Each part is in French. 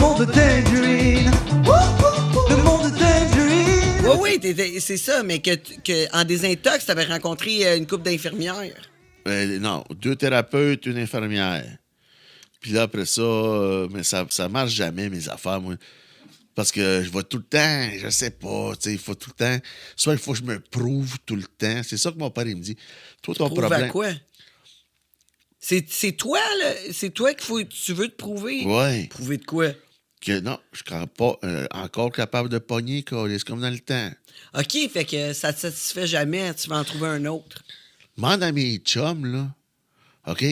monde de Tangerine. Le monde de Tangerine. Oui, c'est ça, mais que en désintox, t'avais rencontré une couple d'infirmières. Non, 2 thérapeutes, une infirmière. Puis là, après ça, mais ça marche jamais, mes affaires, moi. Parce que je vois tout le temps, je sais pas, tu sais, il faut tout le temps... Soit il faut que je me prouve tout le temps. C'est ça que mon père, il me dit. Toi, ton Prouve problème... à quoi? C'est toi, là. C'est toi tu veux te prouver. Ouais. Prouver de quoi? Que non, je suis pas encore capable de pogner, c'est comme dans le temps. OK, fait que ça te satisfait jamais. Tu vas en trouver un autre. Demande à mes chums, là, OK?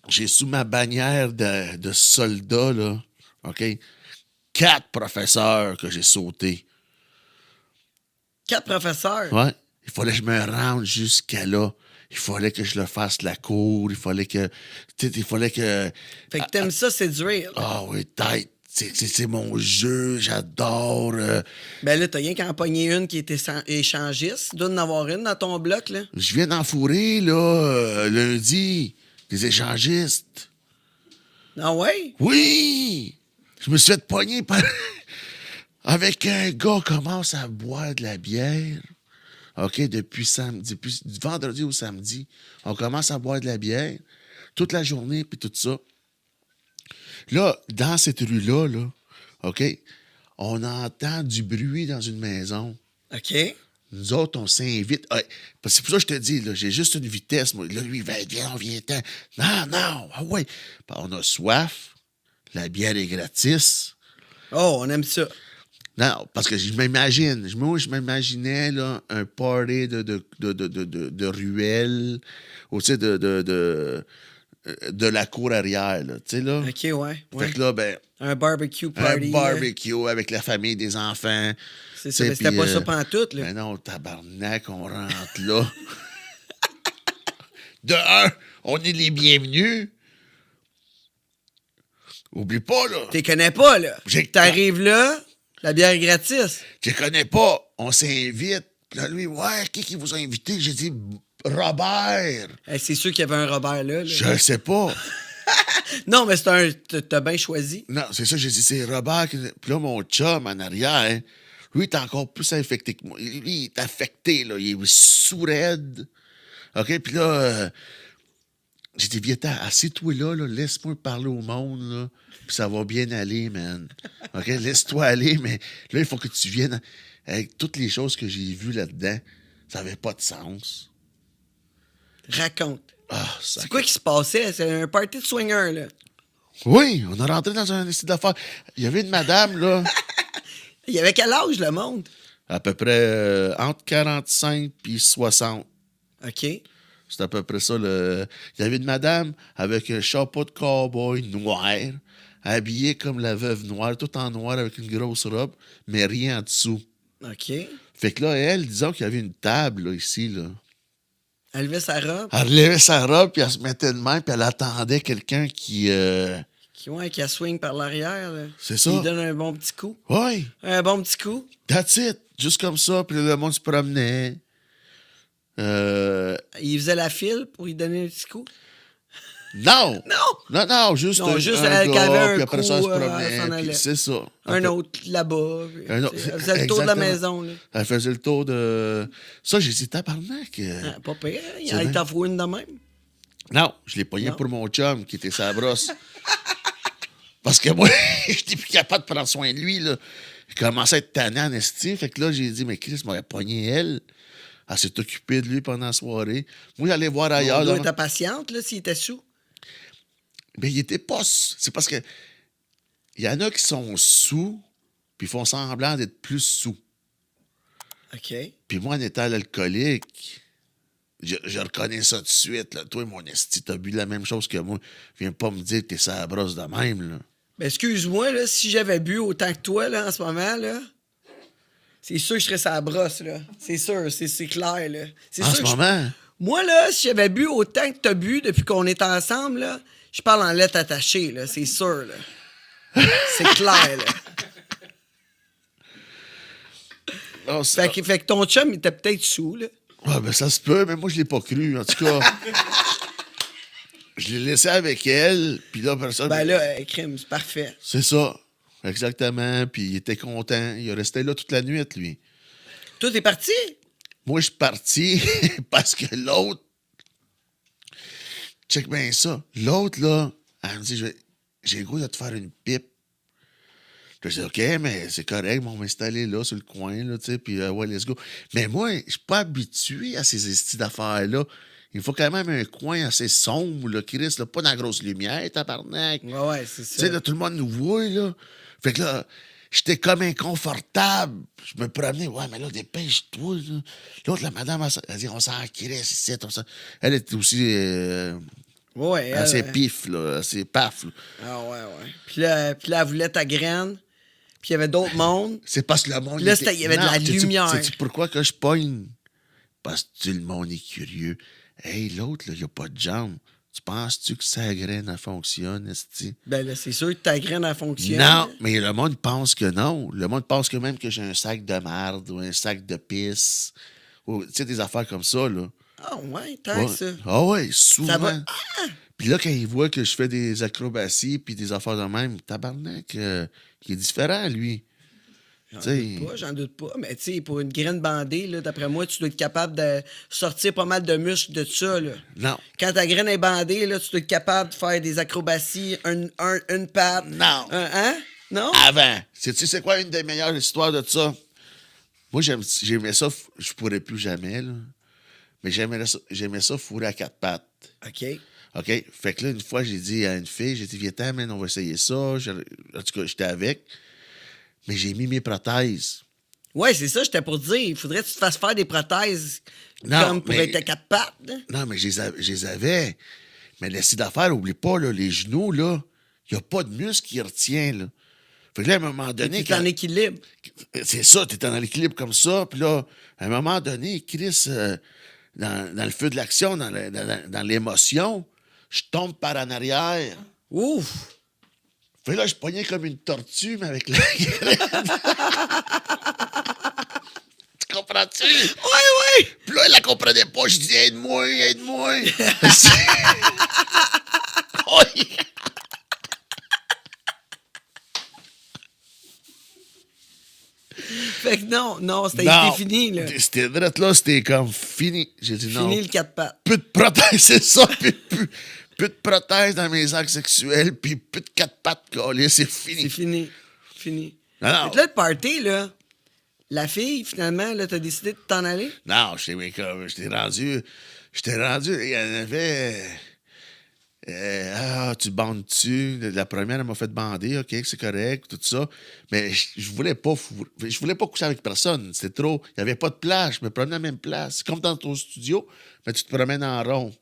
J'ai sous ma bannière de soldat, là, OK? 4 professeurs que j'ai sautés. 4 professeurs. Ouais. Il fallait que je me rende jusqu'à là. Il fallait que je le fasse la cour. Il fallait que... Tu sais, il fallait que... Fait que t'aimes ça séduire. Ah oui, tête. C'est mon jeu. J'adore. Ben là, t'as rien qu'à en pogner une qui était échangiste. Tu dois en avoir une dans ton bloc, là. Je viens d'en fourrer, là, lundi. Des échangistes. Ah ouais? Oui! Je me suis fait pogner par... avec un gars qui commence à boire de la bière. OK, depuis du vendredi au samedi, on commence à boire de la bière toute la journée, puis tout ça. Là, dans cette rue-là, là, OK, on entend du bruit dans une maison. OK. Nous autres, on s'invite. Parce que c'est pour ça que je te dis, là, j'ai juste une vitesse. Moi. Là, lui, viens, on vient-t'en. Non, ah ouais. On a soif. La bière est gratis. Oh, on aime ça. Non, parce que je m'imagine. Moi, je m'imaginais là, un party de ruelle, ou tu sais, de la cour arrière, là, tu sais, là. OK, ouais. Fait que là, ben... Un barbecue party. Un barbecue avec la famille, des enfants. C'est ça, mais c'était pas ça pantoute, là. Ben non, tabarnak, on rentre là. De un, on est les bienvenus. Oublie pas, là. T'es connais pas, là. T'arrives là, la bière est gratis. Je connais pas. On s'invite. Puis là, lui, ouais, qui vous a invité? J'ai dit, Robert. Hey, c'est sûr qu'il y avait un Robert là. Je le sais pas. Non, mais t'as bien choisi. Non, c'est ça, j'ai dit, c'est Robert. Puis là, mon chum en arrière, lui, il est encore plus infecté que moi. Lui, il est affecté, là. Il est sous-raide. OK, puis là, j'ai dit, viens, assieds-toi là, laisse-moi parler au monde, là, puis ça va bien aller, man. OK, laisse-toi aller, mais là, il faut que tu viennes. Avec toutes les choses que j'ai vues là-dedans, ça n'avait pas de sens. Raconte. Ah, c'est quoi qui se passait? C'est un party de swingers, là. Oui, on a rentré dans un style d'affaires. Il y avait une madame, là. Il y avait quel âge, le monde? À peu près entre 45 et 60. OK. C'est à peu près ça. Il y avait une madame avec un chapeau de cow-boy noir, habillée comme la veuve noire, tout en noir avec une grosse robe, mais rien en dessous. OK. Fait que là, elle, disons qu'il y avait une table là, ici, là. Elle levait sa robe? Elle relevait sa robe, puis elle se mettait de main, puis elle attendait quelqu'un qui... Qui a swing par l'arrière, là. C'est ça. Il donne un bon petit coup. Oui. Un bon petit coup. That's it. Juste comme ça, puis le monde se promenait. Il faisait la file pour lui donner un petit coup? Non! Non, juste Non, juste un elle gars, avait un puis après ça, elle se coup, promenait, s'en puis allait. c'est ça. Un autre là-bas. Un autre. Elle faisait le tour de la Exactement. maison, là. Elle faisait le tour de... Ça, j'ai dit, tabarnak. Ah, pas pire. C'est Elle vrai. t'en fout une de même. Non, je l'ai pogné Non. pour mon chum qui était sa brosse. Parce que moi, j'étais plus capable de prendre soin de lui, là. Il commençait à être tannant en esti. Fait que là, j'ai dit, mais Chris m'aurait pogné elle. Elle s'est occupée de lui pendant la soirée. Moi, j'allais voir ailleurs. On doit là. être patiente, là, s'il était sous. Mais il était pas... C'est parce que... Il y en a qui sont sous, puis font semblant d'être plus sous. OK. Puis moi, en étant l'alcoolique, je reconnais ça tout de suite. Là. Toi, mon esti, t'as bu la même chose que moi. Viens pas me dire que t'es sa brosse de même, là. Ben, excuse-moi, là, si j'avais bu autant que toi, là, en ce moment, là, c'est sûr que je serais sa brosse, là. C'est sûr, c'est clair, là. C'est En sûr ce que moment... Moi, là, si j'avais bu autant que t'as bu depuis qu'on est ensemble, là, je parle en lettres attachées, là, c'est sûr, là. C'est clair, là. Oh, ça... Fait que ton chum, il était peut-être sous, là. Ouais, ben ça se peut, mais moi, je l'ai pas cru, en tout cas. je l'ai laissé avec elle, puis là, personne... Ben là, crime, c'est parfait. C'est ça, exactement, puis il était content. Il est resté là toute la nuit, lui. Toi, t'es parti? Moi, je suis parti parce que l'autre... Check bien ça. L'autre, là, elle me dit, j'ai le goût de te faire une pipe. Puis je dis, OK, mais c'est correct, on va m'installer là, sur le coin, là, tu sais, puis ouais, let's go. Mais moi, je suis pas habitué à ces estis d'affaires-là. Il faut quand même un coin assez sombre, là, Chris, là, pas dans la grosse lumière, tabarnak. Ouais, c'est Tu ça. sais, là, tout le monde nous voit, là. Fait que là, j'étais comme inconfortable. Je me promenais, ouais, mais là, dépêche-toi, là. L'autre, la madame, elle dit, on s'en crisse ici, on s'en... Elle était aussi Ouais, assez pif, là, assez paf, là. Ah ouais. Puis là, elle voulait ta graine. Puis il y avait d'autres mondes. C'est parce que le monde... Puis là, il y avait de la lumière. Sais-tu pourquoi que je pogne? Parce que le monde est curieux. Hey, l'autre, là, il a pas de jambes. Tu penses-tu que sa graine, elle fonctionne, esti? Ben là, c'est sûr que ta graine, elle fonctionne. Non, mais le monde pense que non. Le monde pense que même que j'ai un sac de merde ou un sac de pisse. Ou, tu sais, des affaires comme ça, là. Ah ouais, tant que ça. Ah ouais, souvent. Ça va... Puis là, quand il voit que je fais des acrobaties puis des affaires de même, tabarnak, il est différent, lui. J'en doute pas. Mais tu sais, pour une graine bandée, là, d'après moi, tu dois être capable de sortir pas mal de muscles de ça, là. Non. Quand ta graine est bandée, là, tu dois être capable de faire des acrobaties, une patte. Non. Hein? Non? Avant. Sais-tu c'est quoi une des meilleures histoires de ça? Moi, j'aimais ça, je pourrais plus jamais, là. Mais j'aimais ça fourrer à quatre pattes. OK. OK? Fait que là, une fois, j'ai dit à une fille, j'ai dit, viens-t'en, man, on va essayer ça. En tout cas, j'étais avec. Mais j'ai mis mes prothèses. Ouais, c'est ça, j'étais pour dire. Il faudrait que tu te fasses faire des prothèses Non, comme pour mais- être à quatre pattes. Là. Non, mais je les avais. Mais laissez d'affaires, oublie pas, là, les genoux, là, il n'y a pas de muscle qui retient, là. Fait que là, à un moment donné... Tu es en équilibre. C'est ça, tu es en équilibre comme ça. Puis là, à un moment donné, Chris, dans le feu de l'action, dans l'émotion, je tombe par en arrière. Ouf! Fait que là, je pognais comme une tortue, mais avec la graine. Tu comprends-tu? Ouais! Puis là, elle la comprenait pas. Je dis, aide-moi, aide-moi. Oui. Fait que non, c'était Non, fini, là. C'était drette là, c'était comme fini. J'ai dit non. Fini le quatre pattes. Plus de prothèse, c'est ça. Plus de prothèse dans mes actes sexuels, puis plus de quatre pattes collées, c'est fini. C'est fini. Fini. Non, non. Fait que là, le party, là, la fille, finalement, là, t'as décidé de t'en aller? Non, j'étais rendu, il y en avait... tu bandes-tu? La première, elle m'a fait bander, OK, c'est correct, tout ça. Mais je voulais pas coucher avec personne. C'était trop. Il n'y avait pas de place. Je me promenais à la même place. C'est comme dans ton studio, mais tu te promènes en rond.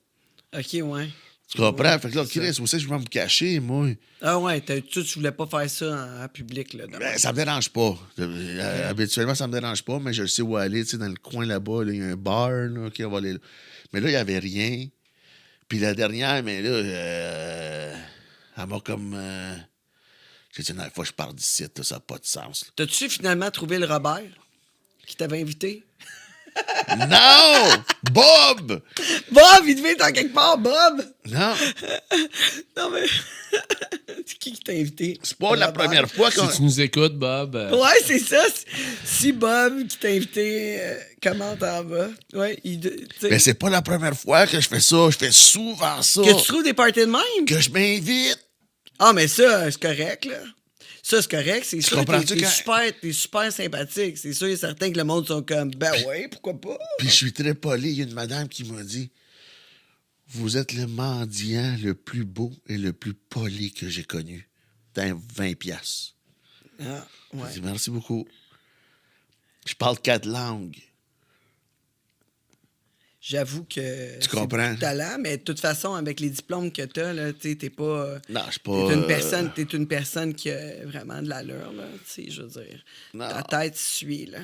OK, ouais. Tu comprends? Ouais, Fait que là, c'est Chris, où c'est que je vais me cacher, moi? Ah ouais, tu voulais pas faire ça en public, là. Ben, ça me dérange pas. Habituellement, ça me dérange pas, mais je sais où aller. Tu sais, dans le coin là-bas, là, il y a un bar. Là, OK, on va aller là. Mais là, il n'y avait rien. Puis la dernière, mais là, elle m'a comme... J'ai dit, non, il faut que je parte d'ici, là, ça n'a pas de sens. là. T'as-tu finalement trouvé le Robert qui t'avait invité? Non! Bob! Bob, il devait être en quelque part, Bob! Non, Non, mais... c'est qui t'a invité? c'est pas la Robert. première fois qu'on... Si tu nous écoutes, Bob. Ouais, c'est ça. Si Bob qui t'a invité, comment t'en vas? Ouais, tu sais, Mais c'est pas la première fois que je fais ça. Je fais souvent ça. que tu trouves des parties de même? Que je m'invite. Ah, mais ça, c'est correct, là. Ça, c'est correct. C'est sûr que comprends-tu t'es super sympathique. C'est sûr et certain que le monde sont comme, ben ouais, pourquoi pas? Puis je suis très poli. Il y a une madame qui m'a dit, vous êtes le mendiant le plus beau et le plus poli que j'ai connu. T'as 20 piastres. Ah, ouais. J'ai dit, merci beaucoup. Je parle 4 langues. J'avoue que Tu c'est comprends? du talent, mais de toute façon, avec les diplômes que t'as, là, tu sais, t'es pas... Non, je suis pas... T'es une personne qui a vraiment de l'allure, là, tu sais, je veux dire. Non. Ta tête suit, là.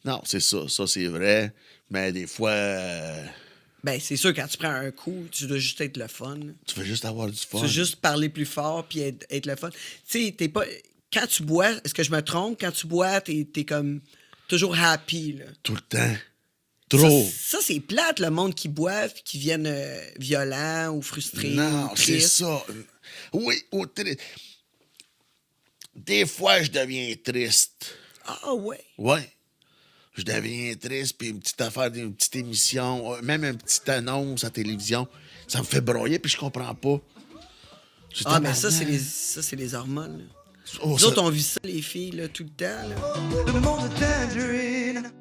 Non, c'est ça. Ça, c'est vrai. Mais des fois, Ben, c'est sûr, quand tu prends un coup, tu dois juste être le fun. tu veux juste avoir du fun. Tu veux juste parler plus fort puis être le fun. Tu sais, t'es pas... Quand tu bois, est-ce que je me trompe? Quand tu bois, t'es comme toujours happy, là. Tout le temps. Trop. Ça, c'est plate, le monde qui boive puis qui viennent violents ou frustrés. Non, ou c'est tristes. ça. Oui, des fois, je deviens triste. Ah ouais. Ouais. Je deviens triste, puis une petite affaire, une petite émission, même une petite annonce à la télévision, ça me fait broyer, puis je comprends pas. Ah, mais ça, c'est les hormones. Là. Oh, Nous ça- autres, on vit ça, les filles, là, tout le temps. Là. Le monde est tangerine.